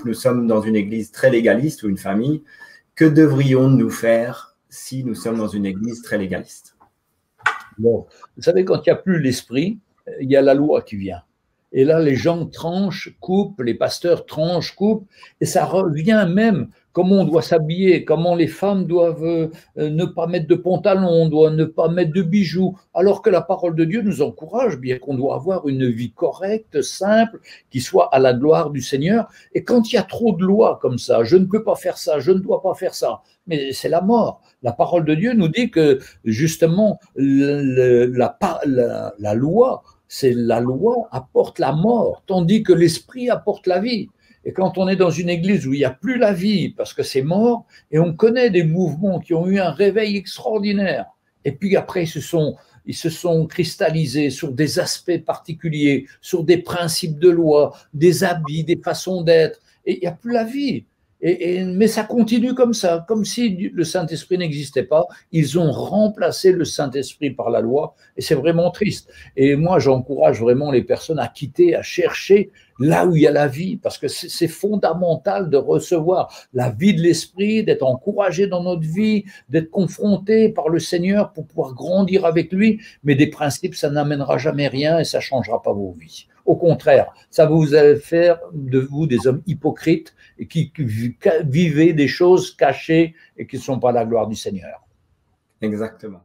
nous sommes dans une église très légaliste ou une famille, que devrions-nous faire si nous sommes dans une église très légaliste? Bon, vous savez, quand il n'y a plus l'esprit, il y a la loi qui vient. Et là, les gens tranchent, coupent, les pasteurs tranchent, coupent, et ça revient même comment on doit s'habiller, comment les femmes doivent ne pas mettre de pantalon, doivent ne pas mettre de bijoux, alors que la parole de Dieu nous encourage bien qu'on doit avoir une vie correcte, simple, qui soit à la gloire du Seigneur. Et quand il y a trop de lois comme ça, je ne peux pas faire ça, je ne dois pas faire ça, mais c'est la mort. La parole de Dieu nous dit que justement la loi, c'est la loi apporte la mort, tandis que l'esprit apporte la vie. Et quand on est dans une église où il n'y a plus la vie parce que c'est mort, et on connaît des mouvements qui ont eu un réveil extraordinaire, et puis après ils se sont cristallisés sur des aspects particuliers, sur des principes de loi, des habits, des façons d'être, et il n'y a plus la vie. Mais ça continue comme ça, comme si le Saint-Esprit n'existait pas. Ils ont remplacé le Saint-Esprit par la loi, et c'est vraiment triste. Et moi, j'encourage vraiment les personnes à quitter, à chercher là où il y a la vie, parce que c'est fondamental de recevoir la vie de l'Esprit, d'être encouragé dans notre vie, d'être confronté par le Seigneur pour pouvoir grandir avec lui. Mais des principes, ça n'amènera jamais rien et ça ne changera pas vos vies. Au contraire, ça vous allez faire de vous des hommes hypocrites et qui vivez des choses cachées et qui ne sont pas la gloire du Seigneur. Exactement.